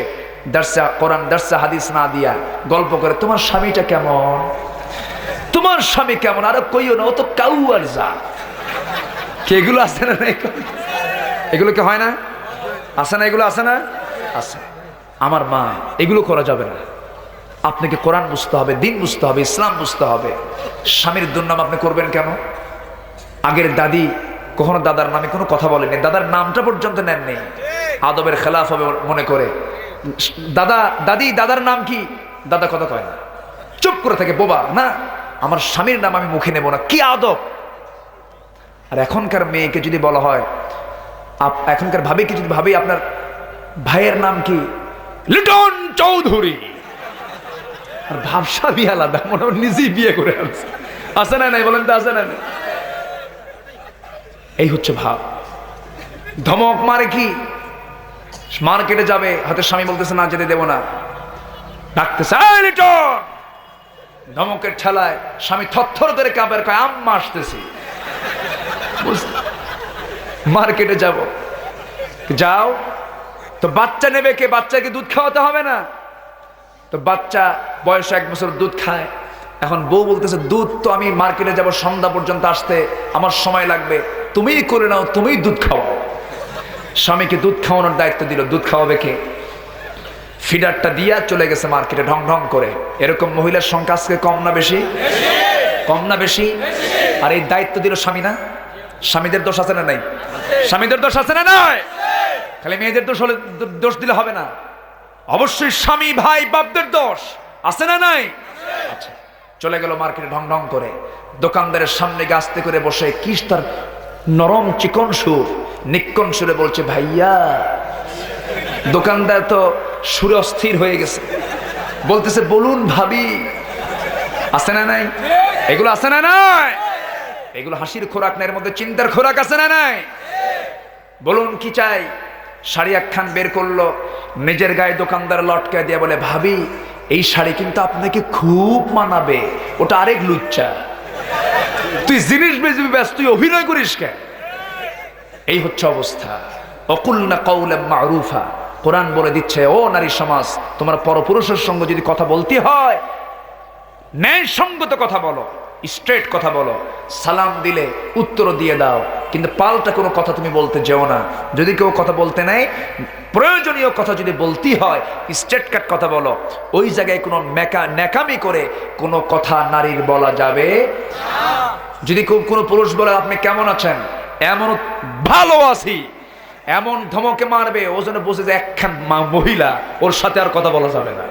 দার্সা কোরআন দার্সা হাদিস না দিয়া গল্প করে, তোমার স্বামীটা কেমন, তোমার স্বামী কেমন, আরে কইও না, ও তো কাউয়ার যা। কে এগুলো আছে না? এগুলো কি হয় না? আছে না? এগুলো আছে না? আছে। আমার মা, এগুলো করা যাবে না। আপনাকে কোরআন বুঝতে হবে, দিন বুঝতে হবে, ইসলাম বুঝতে হবে। স্বামীর দুর্নাম আপনি করবেন কেন? আগের দাদি কখনো দাদার নামে কোনো কথা বলেনি, দাদার নামটা পর্যন্ত নেননি, আদবের খেলাফ হবে মনে করে। দাদা দাদি দাদার নাম কি? দাদা কথা কয় না, চুপ করে থাকে, বোবা না, আমার স্বামীর নাম আমি মুখে নেব না, কি আদব। আর এখনকার মেয়েকে যদি বলা হয়, এখনকার ভাবিকে যদি ভাবি আপনার ভাইয়ের নাম কি, লিটন চৌধুরী, আর ভাবসা বিয়ে আলাদা, মনে হয় নিজেই বিয়ে করে আনছে। আছে না নাই বলেন তো? আছে না? এই হচ্ছে ভাব। ধমক মারে কি? মার্কেটে যাবে, হাতে স্বামী বলতেছে না যেতে দেব না, ডাকতেছে লিটন, ধমকের ঠেলায় স্বামী থরথর করে কাঁপের, কয় আম্মা আসতেছি। মার্কেটে যাব, যাও তো বাচ্চা নেবে কে? বাচ্চাকে দুধ খাওয়াতে হবে না? তো বাচ্চা বয়স 1 বছর দুধ খায়। এখন বউ বলতেছে দুধ তো আমি মার্কেটে যাব, সন্ধ্যা পর্যন্ত আসতে আমার সময় লাগবে, তুমিই করে নাও, তুমিই দুধ খাওয়াও। স্বামীকে দুধ খাওয়ানোর দায়িত্ব দিল। দুধ খাওয়াবে কে? ফিডারটা দিয়া চলে গেছে মার্কেটে ঢং ঢং করে। এরকম মহিলার সংখ্যা আজকে কম না বেশি? কম না বেশি? আর এই দায়িত্ব দিল স্বামী না? স্বামীদের দোষ আছে না নাই? স্বামীদের দোষ আছে না নাই? খালি মেয়েদের দোষ হলে দোষ দিলে হবে না, অবশ্যই স্বামী ভাই বাপদের দোষ আছে না নাই? আচ্ছা, চলে গেল মার্কেটে ঢং ঢং করে, দোকানদারের সামনে আস্তে করে বসে কি তার নরম চিকন সুর, নিক্কন সুরে বলছে ভাইয়া। দোকানদার তো সুরে অস্থির হয়ে গেছে, বলতেছে বলুন ভাবি। আছে না নাই? এগুলো আছে না নাই? এগুলো হাসির খোরাক না, এর মধ্যে চিন্তার খোরাক আছে না নাই? বলুন কি চাই? শাড়ি একখান বের করলো, নিজের গায়ে দোকানদার লটকায় দিয়ে বলে ভাবি এই শাড়ি কিন্তু আপনাকে খুব মানাবে। ওটা আরেক লুচ্চা, তুই জিনিস বেচবি ব্যাস, তুই অভিনয় করিস কেন? এই হচ্ছে অবস্থা। অকুলনা কাউলাম মারুফা, কোরআন বলে দিচ্ছে ও নারী সমাজ, তোমার পরপুরুষের সঙ্গে যদি কথা বলতে হয়, ন্যায়সঙ্গত কথা বলো, স্ট্রেট কথা বলো। সালাম দিলে উত্তর দিয়ে দাও, কিন্তু পাল্টা কোনো কথা তুমি বলতে যেও না। যদি কেউ কথা বলতে নেয়, প্রয়োজনীয় কথা যদি বলতে হয় স্ট্রেট কাট কথা বলো। ওই জায়গায় কোনো ন্যাকামি করে কোনো কথা নারীর বলা যাবে না। যদি কোনো পুরুষ বলে আপনি কেমন আছেন, এমন ভালো আছি, এমন ধমকে মারবে ও যেন বুঝে যে একখান মহিলা, ওর সাথে আর কথা বলা যাবে না।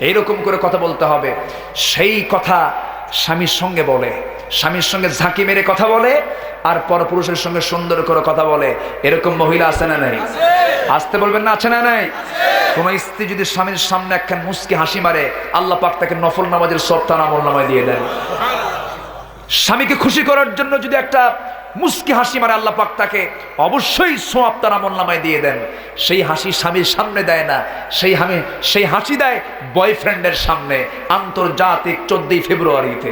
এইরকম করে কথা বলতে হবে। সেই কথা স্বামীর সঙ্গে বলে, স্বামীর সঙ্গে ঝাঁকি মেরে কথা বলে, আর পরপুরুষের সঙ্গে সুন্দর করে কথা বলে। এরকম মহিলা আছে না নাই? আসতে বলবেন না, আছে না নাই? কোন স্ত্রী যদি স্বামীর সামনে একখান মুস্কি হাসি মারে, আল্লাহ পাক তাকে নফল নামাজের সব তার আমল নামায় দিয়ে দেন। স্বামীকে খুশি করার জন্য যদি একটা মুস্কি হাসি মারে, আল্লাহ পাক তাকে অবশ্যই সওয়াব তার আমল নামায় দিয়ে দেন। সেই হাসি স্বামীর সামনে দেয় না, সেই হাসি দেয় বয়ফ্রেন্ডের সামনে, আন্তর্জাতিক 14 ফেব্রুয়ারিতে।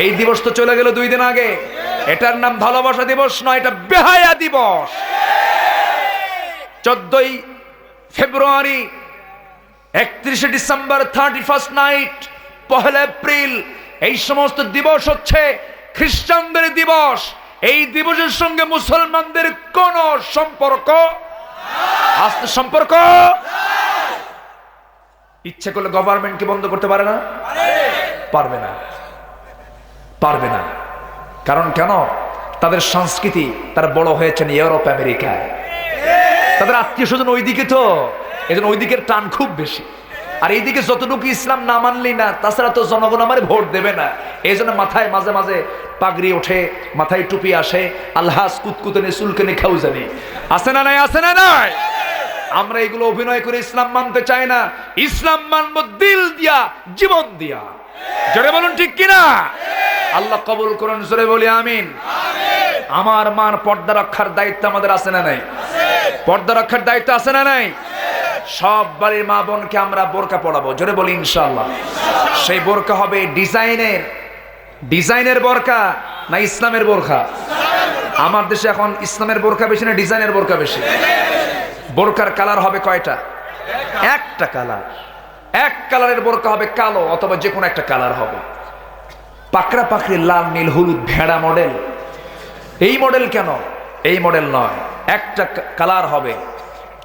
এই দিবস তো চলে গেল 2 দিন আগে। এটার নাম ভালোবাসা দিবস নয়, এটা বেহায়া দিবস। 14 ফেব্রুয়ারি, 31 ডিসেম্বর, 31 নাইট, 1 এপ্রিল, এই সমস্ত দিবস হচ্ছে খ্রিস্টানদের দিবস। এই দিবসের সঙ্গে মুসলমানদের কোন সম্পর্ক আছে? সম্পর্ক ইচ্ছে করলে গভর্নমেন্টকে বন্ধ করতে পারে না? পারবে না, পারবে না। কারণ কেন? তাদের সংস্কৃতি, তারা বড় হয়েছেন ইউরোপ আমেরিকায়, তাদের আত্মীয় স্বজন ওইদিকে, তো এজন্য ওই দিকের টান খুব বেশি। আর এইদিকে যতটুকু ইসলাম না মানলেই না, তাছাড়া তো জনগণ আমার ভোট দেবে না। এই জন্য মাথায় মাঝে মাঝে পাগড়ি ওঠে, মাথায় টুপি আসে, আলহাজ কুতকুতনি চুলকানি খাও জানি। আছে না নাই? আছে না নাই? আমরা এগুলো অভিনয় করে ইসলাম মানতে চাই না। ইসলাম মানব দিল দিয়া, জীবন দিয়া। জোরে বলুন ঠিক কিনা? আল্লাহ কবুল করুন, জোরে বলি আমিন। আমার মার পর্দা রক্ষার দায়িত্ব আমাদের আছে না নাই? পর্দা রক্ষার দায়িত্ব আছে না নাই? সব বাড়ির মা বোনকে আমরা বোরকা পড়াবো, জোরে বলি ইনশাআল্লাহ। সেই বোরকা হবে ডিজাইনের, ডিজাইনের বোরকা না ইসলামের বোরকা? আমার দেশে এখন ইসলামের বোরকা বেশি না ডিজাইনের বোরকা বেশি? বোরকার কালার হবে কয়টা? একটা কালার। এক কালারের বোরকা হবে কালো অথবা যে কোনো একটা কালার হবে। পাকড়া পাকড়ি লাল নীল হলুদ ভেড়া মডেল, এই মডেল কেন? এই মডেল নয়, একটা কালার হবে,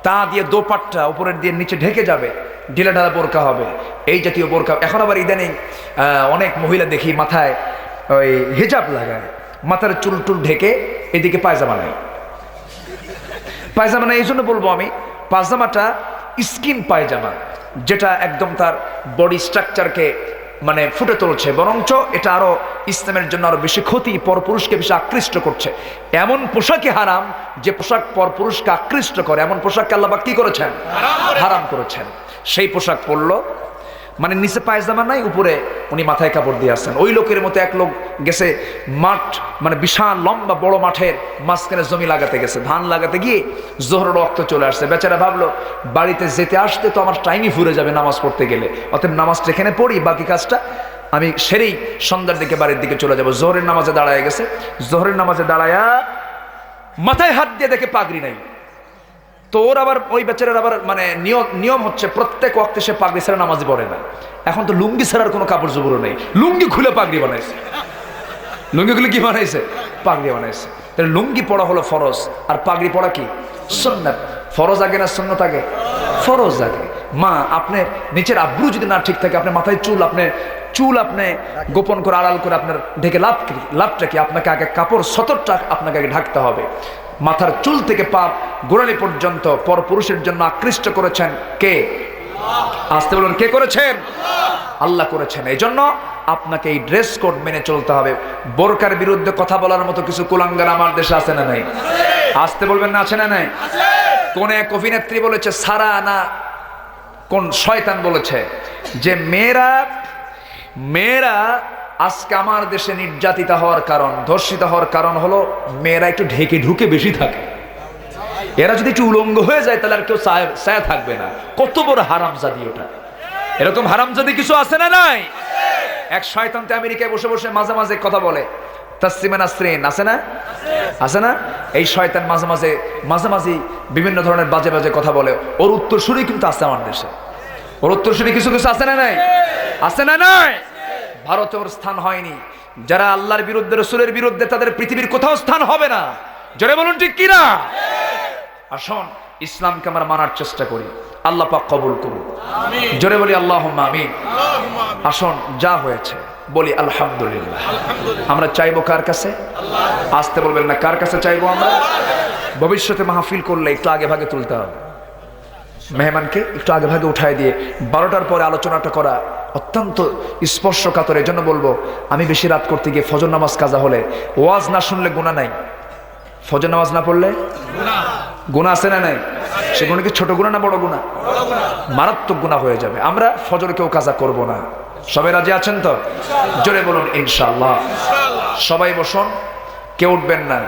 তা দিয়ে দোপাট্টা উপরের দিয়ে নিচে ঢেকে যাবে, ঢিলা ঢালা বোরকা হবে, এই জাতীয় বোরকা। এখন আবার ইদানিং অনেক মহিলা দেখি মাথায় ওই হিজাব লাগায়, মাথার চুল টুল ঢেকে এদিকে পায়জামা নেই। পায়জামা নেই এই জন্য বলবো আমি, পায়জামাটা স্কিন পায়জামা, যেটা একদম তার বডি স্ট্রাকচারকে মানে ফুটে তুলছে, বরঞ্চ এটা আরো ইসলামের জন্য আরো বেশি ক্ষতি, পরপুরুষকে বেশি আকৃষ্ট করছে। এমন পোশাকই হারাম যে পোশাক পরপুরুষকে আকৃষ্ট করে, এমন পোশাককে আল্লাহ পাক কি করেছেন? হারাম করেছেন। সেই পোশাক পরলো, মানে নিচে পায়জামা নাই, উপরে উনি মাথায় কাপড় দিয়ে আসছেন। ওই লোকের মতো এক লোক গেছে মাঠ, মানে বিশাল লম্বা বড় মাঠের মাঝখানে জমি লাগাতে গেছে, ধান লাগাতে গিয়ে জোহরের রক্ত চলে আসছে। বেচারা ভাবলো বাড়িতে যেতে আসতে তো আমার টাইমই ফুরে যাবে নামাজ পড়তে গেলে, অতএব নামাজটা এখানে পড়ি, বাকি কাজটা আমি সেরেই সন্ধ্যার দিকে বাড়ির দিকে চলে যাবো। জোহরের নামাজে দাঁড়ায় গেছে, জোহরের নামাজে দাঁড়ায়া মাথায় হাত দিয়ে দেখে পাগড়ি নাই। তো ওর আবার ওই বেচারার আবার মানে নিয়ম হচ্ছে প্রত্যেক ওয়াক্তে সে পাগড়ি ছাড়া নামাজ পড়ে না। এখন তো লুঙ্গি ছাড়ার কোনো কাপড় চোপড়ও নেই, লুঙ্গি খুলে পাগড়ি বানাইছে। লুঙ্গি খুলে কি বানাইছে? পাগড়ি বানাইছে। তাহলে লুঙ্গি পড়া হলো ফরজ, আর পাগড়ি পড়া কি সুন্নাত। ফরজ আগে না সুন্নাত আগে? ফরজ আগে। মা, আপনার নিচের আব্রু যদি না ঠিক থাকে, আপনার মাথায় চুল আপনি গোপন করে আড়াল করে আপনার ঢেকে লাভটা কি? আপনাকে আগে কাপড় সতরটা আপনাকে আগে ঢাকতে হবে। মাথার চুল থেকে পা গোড়ালি পর্যন্ত পরপুরুষের জন্য আকৃষ্ট করেছেন কে? আসতে বলুন, কে করেছেন? আল্লাহ করেছেন। এই জন্য আপনাকে এই ড্রেস কোড মেনে চলতে হবে। বোরকার বিরুদ্ধে কথা বলার মতো কিছু কুলাঙ্গার আমার দেশে আছে না নাই? আসতে বলবেন না, আছে না নাই? কোন এক অভিনেত্রী বলেছে, সারা না কোন শয়তান বলেছে যে মেয়েরা আজকে আমার দেশে নির্যাতিত হওয়ার কারণ, ধর্ষিত হওয়ার কারণ হলো মেয়েরা একটু ঢেকে ঢুকে বেশি থাকে। এরা যদি একটু উলঙ্গ হয়ে যায় তাহলে আর কেউ ছায়া থাকবে না। কত বড় হারামজাদি ওটা! এরকম হারামজাদি কিছু আছে না নাই? এক শয়তান তো আমেরিকায় বসে বসে মাঝে মাঝে কথা বলে, তাসলিমা নাসরিন আছে না? আছে না? এই শয়তান মাঝে মাঝে বিভিন্ন ধরনের বাজে বাজে কথা বলে। ওর উত্তরসূরি কিন্তু আছে আমার দেশে, ওর উত্তরসূরি কিছু কিছু আছে না নাই? আছে না নাই? ভারতে ওর স্থান হয়নি। যারা আল্লাহর বিরুদ্ধে, রাসূলের বিরুদ্ধে, তাদের পৃথিবীর কোথাও স্থান হবে না। জোরে বলুন ঠিক কিনা? আসুন ইসলামকে আমরা মানার চেষ্টা করি, আল্লাহ পাক কবুল করুন। জোরে বলি আল্লাহুম্মা আমিন। আসুন যা হয়েছে বলি আলহামদুলিল্লাহ। আমরা চাইবো কার কাছে? আসতে বলবেন না, কার কাছে চাইবো আমরা? ভবিষ্যতে মাহফিল করলে একটু আগে ভাগে তুলতে হবে, মেহমানকে একটু আগে ভাগে উঠায় দিয়ে 12টার পরে আলোচনাটা করা অত্যন্ত স্পর্শকাতর। এই জন্য বলবো, আমি বেশি রাত করতে গিয়ে ফজর নামাজ কাজা হলে, ওয়াজ না শুনলে গুনাহ নাই, ফজর নামাজ না পড়লে গুনাহ আছে না নাই? সে গুনাহ কি ছোট গুনাহ না বড় গুনাহ? মারাত্মক গুনাহ হয়ে যাবে। আমরা ফজর কেউ কাজা করব না। সবাই রাজি আছেন তো? জোরে বলুন ইনশাআল্লাহ। সবাই বসুন, কেউ উঠবেন না,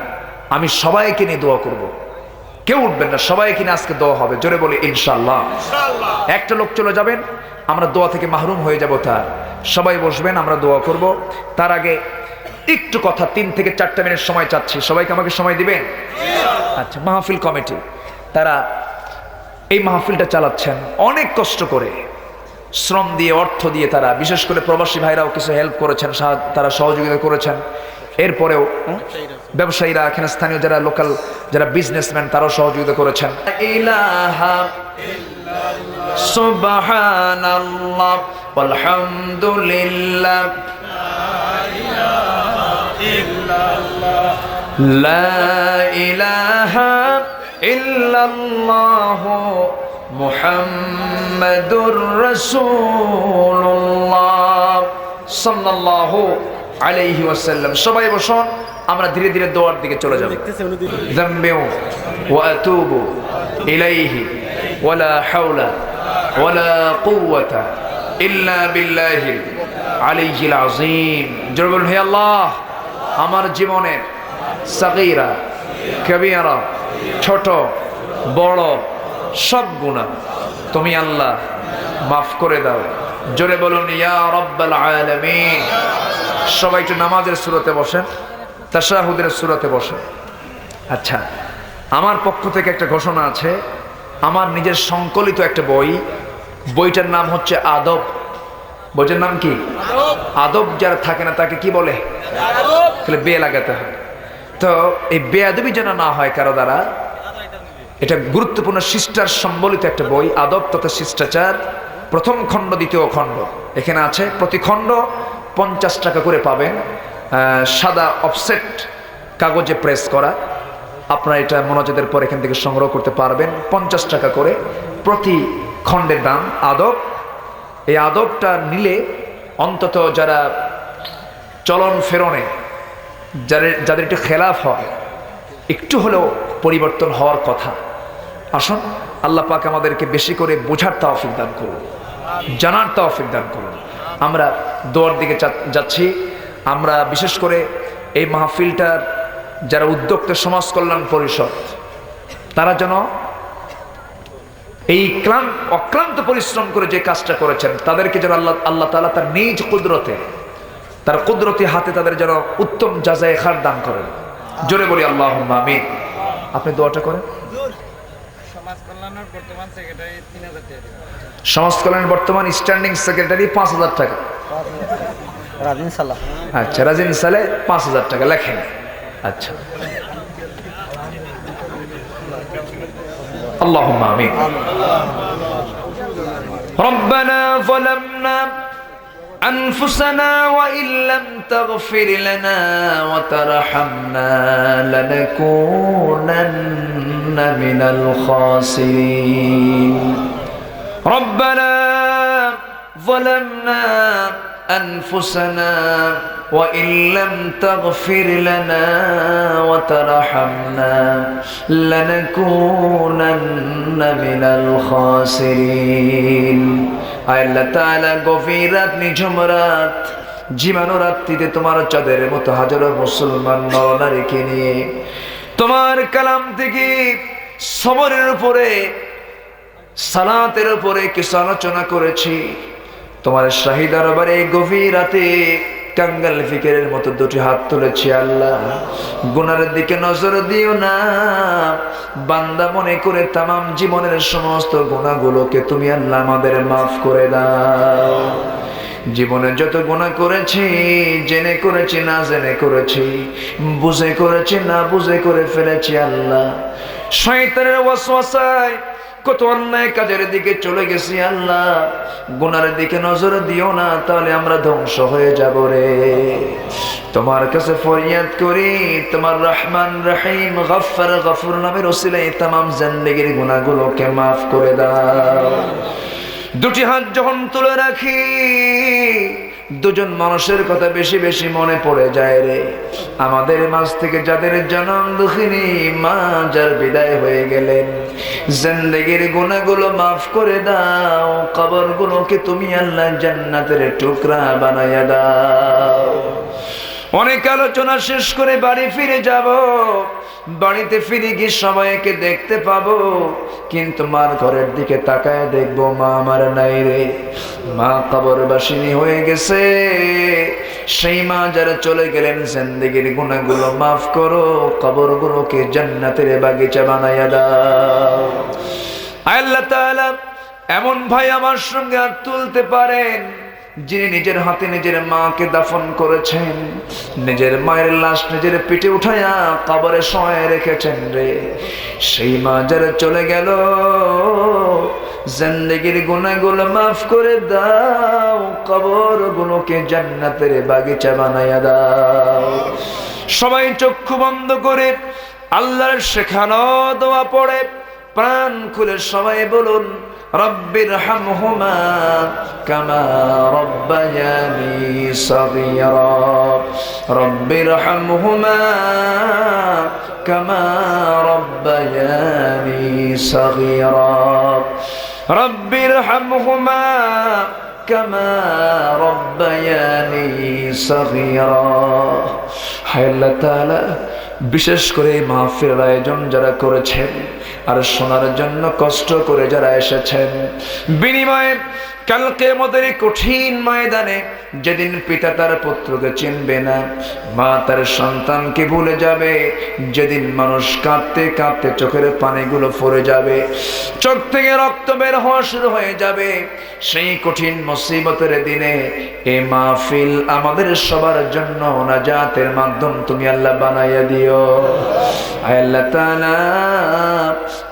আমি সবাইকে নিয়ে দোয়া করব। কেউ উঠবেন না, সবাইকে নিয়ে আজকে দোয়া হবে। জোরে বলি ইনশাআল্লাহ। একটা লোক চলে যাবেন, আমরা দোয়া থেকে মাহরুম হয়ে যাব তার। সবাই বসবেন, আমরা দোয়া করব। তার আগে একটু কথা, 3 থেকে 4টা মিনিট সময় চাচ্ছি। সবাইকে আমাকে সময় দিবেন? আচ্ছা, মাহফিল কমিটি তারা এই মাহফিলটা চালাচ্ছেন অনেক কষ্ট করে, শ্রম দিয়ে, অর্থ দিয়ে। তারা বিশেষ করে প্রবাসী ভাইরাও কিছু হেল্প করেছেন, তারা সহযোগিতা করেছেন। এরপরেও ব্যবসায়ীরা, এখানে স্থানীয় যারা লোকাল যারা বিজনেসম্যান, তারাও সহযোগিতা করেছেন। ইলাহা সুবহানাল্লাহ ওয়ালহামদুলিল্লাহ লা ইলাহা ইল্লাল্লাহ মুহাম্মাদুর রাসূলুল্লাহ সাল্লাল্লাহু আলাইহি ওয়াসাল্লাম। সবাই বসুন, আমরা ধীরে ধীরে দোয়ার দিকে চলে যাব। যামবি ওয়া আতুবু ইলাইহি ওয়ালা হাওলা ওয়ালা কুওয়াতা ইল্লা বিল্লাহিল আলিয়্যিল আযীম। জোরে বলুন, হে আল্লাহ, আমার জীবনের সাগীরা কবিরা, ছোট বড় সব গুনাহ তুমি আল্লাহ মাফ করে দাও। জোরে বলুন ইয়া রাব্বাল আলামিন। সবাই একটু নামাজের সূরাতে বসেন, তাশাহুদের সূরাতে বসেন। আচ্ছা, আমার পক্ষ থেকে একটা ঘোষণা আছে। আমার নিজের সংকলিত একটা বই, বইটার নাম হচ্ছে আদব। বইটার নাম কি? আদব। যারা থাকে না তাকে কি বলে? তাহলে বে লাগাতে হয়। তো এই বেয়াদবি যেন না হয় কারো দ্বারা, এটা গুরুত্বপূর্ণ শিষ্টার সম্বলিত একটা বই, আদব তথা শিষ্টাচার, প্রথম খণ্ড, দ্বিতীয় খণ্ড এখানে আছে। প্রতি খণ্ড 50 টাকা করে পাবেন, সাদা অফসেট কাগজে প্রেস করা। আপনারা এটা মোনাজাতের পর এখান থেকে সংগ্রহ করতে পারবেন। 50 টাকা করে প্রতি খণ্ডের দাম। আদব, এই আদবটা নিলে অন্তত যারা চলন ফেরনে, যাদের একটু খেলাফ হয়, একটু হলেও পরিবর্তন হওয়ার কথা। আসুন, আল্লাহ পাক আমাদেরকে বেশি করে বোঝার তৌফিক দান করুন, জানার তৌফিক দান করুন। আমরা দোয়ার দিকে যাচ্ছি। আমরা বিশেষ করে এই মাহফিলটার যারা উদ্যোক্তা, সমাজ কল্যাণ পরিষদ, তারা যেন এই অক্লান্ত পরিশ্রম করে যে কাজটা করেছেন, তাদেরকে যেন আল্লাহ তাআলা তার নিজ কুদরতে, তার কুদরতি হাতে তাদের যেন উত্তম জাযায়ে খার দান করেন। জোরে বলি আল্লাহুম্মা আমিন। আপনি দোয়াটা করেন। সমাজ কল্যাণের বর্তমান স্ট্যান্ডিং সেক্রেটারি 5000 টাকা। রাজিন সালাহ। আচ্ছা, রাজিন সালে 5000 টাকা লেখেন। আচ্ছা, اللهم آمين. ربنا ظلمنا أنفسنا وإن لم تغفر لنا وترحمنا لنكونن من الخاسرين. ربنا ظلمنا أنفسنا وإن لم تغفر لنا وترحمنا لنكونن من الخاسرين. আল্লাহ তাআলা গভীর রাত, নিঝুম রাত, জীবাণু রাত্রিতে তোমার চাঁদের মতো হাজারো মুসলমান নরনারীকে নিয়ে তোমার কালাম থেকে সবরের উপরে, সালাতের উপরে কিছু আলোচনা করেছি। তোমার শাহী দরবারে গভীর রাতে কাঙ্গাল ফিকিরের মতো দুটি হাত তুলেছি। আল্লাহ, গুনাহের দিকে নজর দিও না। বান্দা মনে করে তামাম জীবনের সমস্ত গুনাহগুলোকে তুমি আল্লাহ আমাদের মাফ করে দাও। জীবনে যত গুনাহ করেছি, জেনে করেছি না জেনে করেছি, বুঝে করেছি না বুঝে করে ফেলেছি, আল্লাহ শয়তানের ওয়াসওয়াসায় কত অন্যায় কাজের দিকে চলে গেছি। আল্লাহ, গুনার দিকে নজর দিও না, তাহলে আমরা ধ্বংস হয়ে যাব রে। তোমার কাছে ফরিয়াদ করি, তোমার রহমান রহিম গফফার গফুর নামের ওসিলায় তামাম জিন্দেগীর গুনাহগুলোকে মাফ করে দাও। দুটি হাত যখন তুলে রাখি, দুজন মানুষের কথা বেশি বেশি মনে পড়ে যায় রে। আমাদের মাঝ থেকে যাদের জনম দুঃখিনী মা, যার বিদায় হয়ে গেলেন, জিন্দেগীর গুনাহগুলো মাফ করে দাও। কবরগুলোকে তুমি আল্লাহ জান্নাতের টুকরা বানায়া দাও। অনেক আলোচনা শেষ করে বাড়ি ফিরে যাব। বাড়িতে ফিরে গিয়ে সবাইকে দেখতে পাবো, কিন্তু মার ঘরের দিকে তাকায় দেখবো মা আমার নাই রে। মা কবরবাসিনী হয়ে গেছে। সেই মা যারা চলে গেলেন, জিন্দেগীর গুনাহগুলো মাফ করো, কবরগুলোকে জান্নাতের বাগিচা বানায়া দাও। আল্লাহ তাআলা এমন ভাই আমার সঙ্গে হাত তুলতে পারেন, যিনি নিজের হাতে নিজের মাকে দাফন করেছেন, নিজের মায়ের লাশ নিজের পিঠে উঠায়া কবরে শোয়ায় রেখেছেন রে। সেই মা যারা চলে গেল, জিন্দেগীর গুনাহগুলো মাফ করে দাও, কবরগুলোকে জান্নাতের বাগিচা বানায়া দাও। সবাই চক্ষু বন্ধ করে আল্লাহর শেখানো দোয়া পড়ে প্রাণ খুলে সবাই বলুন, রব্বির হামহুমা কামা রব্বায়ানি সগীরা। রব্বির হামহুমা কামা রব্বায়ানি সগীরা। রব্বির হামহুমা কামা রব্বায়ানি সগীরা। হায় আল্লাহ তাআলা, বিশেষ করে মাহফিলের আয়োজন যারা করেছেন আর শোনার জন্য কষ্ট করে যারা এসেছেন, বিনিময়ে কাল কিয়ামতের কঠিন ময়দানে যেদিন পিতা তার পুত্রকে চিনবে না, মা তার সন্তানকে ভুলে যাবে, যেদিন মানুষ কাঁদতে কাঁদতে চোখের পানিগুলো পড়ে যাবে, চোখ থেকে রক্ত বের হওয়া শুরু হয়ে যাবে, সেই কঠিন মুসিবতের দিনে এ মাহফিল আমাদের সবার জন্য নাজাতের মাধ্যম তুমি আল্লাহ বানাইয়া দিও। আয় আল্লাহ তাআলা,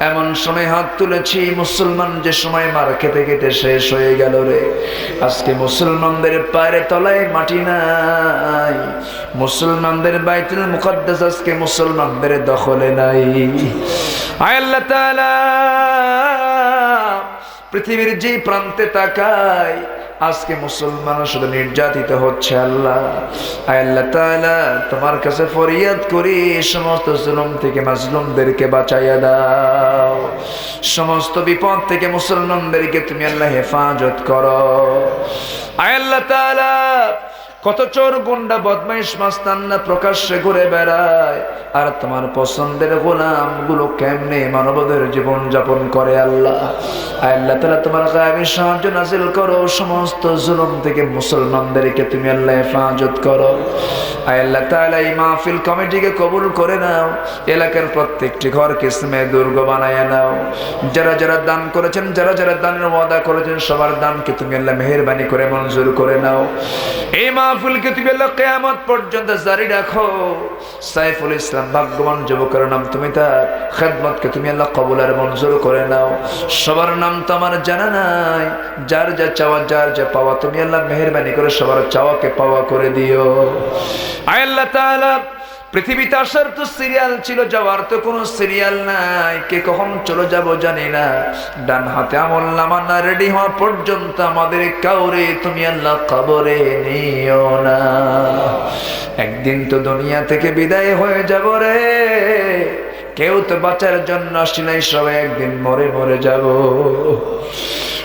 এমন সময় হাত তুলেছি মুসলমান যে সময় মার খেতে খেতে শেষ হয়ে গেল রে। আজকে মুসলমানদের পায়ের তলায় মাটি নাই, মুসলমানদের বাইতুল মুকাদ্দাস আজকে মুসলমানদের দখলে নাই। আয় আল্লাহ তাআলা, পৃথিবীর যে প্রান্তে তাকাই আজকে মুসলমান শুধু নির্যাতিত হচ্ছে। আল্লাহ, আয় আল্লাহ তাআলা, তোমার কাছে ফরিয়াদ করি সমস্ত জুলুম থেকে মাজলুমদেরকে বাঁচাইয়া দাও, সমস্ত বিপদ থেকে মুসলমানদেরকে তুমি আল্লাহ হেফাজত করো। আয় আল্লাহ তাআলা, কত চোর গুন্ডা বদমাইশ মাস্তানরা প্রকাশ্যে ঘুরে বেড়ায়, আর তোমার পছন্দের গোলাম গুলো কেমনে মানবদের জীবন যাপন করে। আল্লাহ, আল্লাহ তাআলা তোমার গায়েবী সাহায্য নাযিল করো, সমস্ত জুলুম থেকে মুসলমানদেরকে তুমি আল্লাহ হেফাজত করো। আল্লাহ তাআলা, এই মাহফিল কমিটিকে কবুল করে নাও, এলাকার প্রত্যেকটি ঘরকে ইসলামের দুর্গ বানায় নাও। যারা যারা দান করেছেন, যারা যারা দানের ওয়াদা করেছেন, সবার দানকে তুমি আল্লাহ মেহেরবানি করে মঞ্জুর করে নাও। এই মাহফিলকে তুমি আল্লাহ কিয়ামত পর্যন্ত জারি রাখো। সাইফুল ইসলাম ভাগ্যবান যুবকের নাম, তুমি তার খেদমতকে তুমি আল্লাহ কবুল আর মঞ্জুর করে নাও। সবার নাম তো আমার জানা নাই, যার যা চাওয়া যার যা পাওয়া তুমি আল্লাহ মেহেরবানি করে সবার চাওয়াকে পাওয়া করে দিও। আয় আল্লাহ তাআলা, পৃথিবীতে আসার তো সিরিয়াল ছিল, যাওয়ার তো কোনো সিরিয়াল নাই, কে কখন চলে যাব জানি না। ডান হাতে আমলনামা না রেডি হওয়া পর্যন্ত আমাদের কাউরে তুমি আল্লাহ কবরে নিও না। একদিন তো দুনিয়া থেকে বিদায় হয়ে যাব রে, কেউ তো বাঁচার জন্য আসি নাই, সবাই একদিন মরে মরে যাব।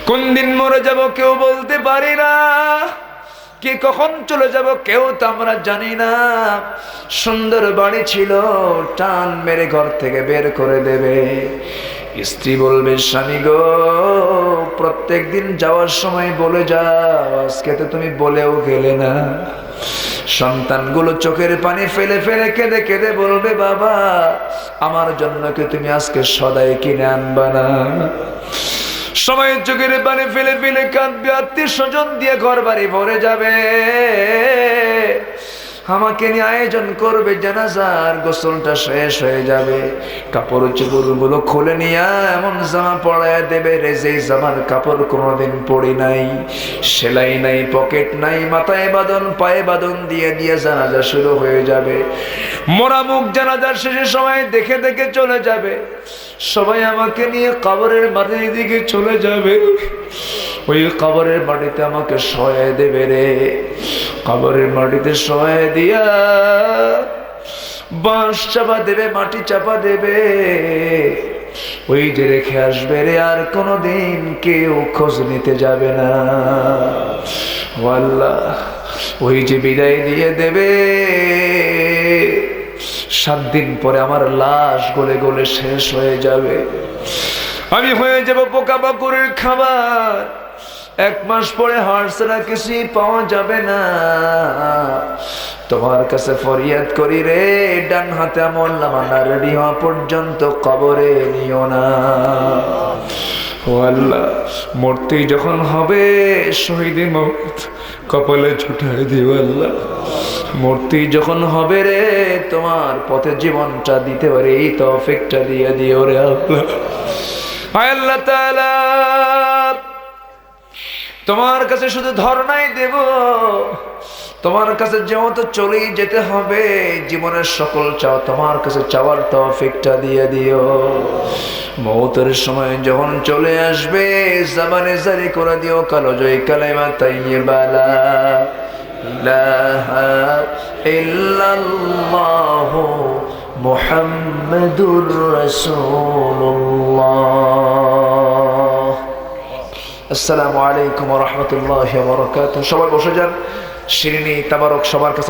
কোন দিন মরে যাব কেউ বলতে পারি না, কে কখন চলে যাব কেউ তো আমরা জানি না। সুন্দর বাড়ি ছিল, টান মেরে ঘর থেকে বের করে দেবে। স্ত্রী বলবে, স্বামী গো, প্রত্যেক দিন যাওয়ার সময় বলে যাও, আজকে তো তুমি বলেও গেলে না। সন্তানগুলো চোখের পানি ফেলে ফেলে কেঁদে কেঁদে বলবে, বাবা আমার জন্য কি তুমি আজকে সদাই কিনে আনবা না? সবাই চোখের পানি ফেলে ফেলে কাঁদবে, আত্মীয় স্বজন দিয়ে ঘর বাড়ি ভরে যাবে। আমাকে নিয়ে আয়োজন করবে জানাজার, গোসলটা শেষ হয়ে যাবে, কাপড় চোপড় গুলো খুলে নিয়ে এমন জামা পরায় দেবে রে, যে জামার কাপড় কোনোদিন পরি নাই, সেলাই নাই, পকেট নাই, মাথায় বাঁধন পায়ে বাঁধন দিয়ে দিয়ে জানাজা শুরু হয়ে যাবে। মোরা মুখ জানাজার শেষে সবাই দেখে দেখে চলে যাবে। সবাই আমাকে নিয়ে কবরের মাটির দিকে চলে যাবে, ওই কবরের মাটিতে আমাকে শোয়ায় দেবে রে। কবরের মাটিতে শোয়ায় দিয়া বাঁশ চাপা দেবে, মাটি চাপা দেবে, ওই যে রেখে আসবে রে, আর কোনোদিন কেউ খোঁজ নিতে যাবে না। ও আল্লাহ, ওই যে বিদায় দিয়ে দেবে, 7 দিন পরে আমার লাশ গলে গলে শেষ হয়ে যাবে, আমি হয়ে যাব পোকা মাকড়ের খাবার। 1 মাস পরে হাড় ছাড়া কিছুই পাওয়া যাবে না। তোমার কাছে ফরিয়াদ করি রে, ডান হাতে আমলনামা না রেডি হওয়া পর্যন্ত কবরে নিও না। ও আল্লাহ, মূর্তি যখন হবে শহীদে মওত কপালে ছুটাই দিও। আল্লাহ, মূর্তি যখন হবে রে, তোমার পথে জীবনটা দিতে পারে এই তৌফিকটা দিয়ে দিও রে আল্লাহ। আল্লাহ তাআলা, তোমার কাছে শুধু ধর্ণাই দেব, তোমার কাছে যেহেতু চলেই যেতে হবে, জীবনের সকল চাও তোমার কাছে চাওয়ার তৌফিকটা দিয়ে দিও। মওতের সময় যখন চলে আসবে, জবানে জারি করে দিও কালো জয় কালেমা তাইয়্যিবা লা ইলাহা ইল্লাল্লাহু মুহাম্মাদুর রাসূলুল্লাহ। আসসালামু আলাইকুম ওয়া রাহমাতুল্লাহি ওয়া বারাকাতুহু। সবাই বসে যান, শিরনি তাবারক সবার কাছে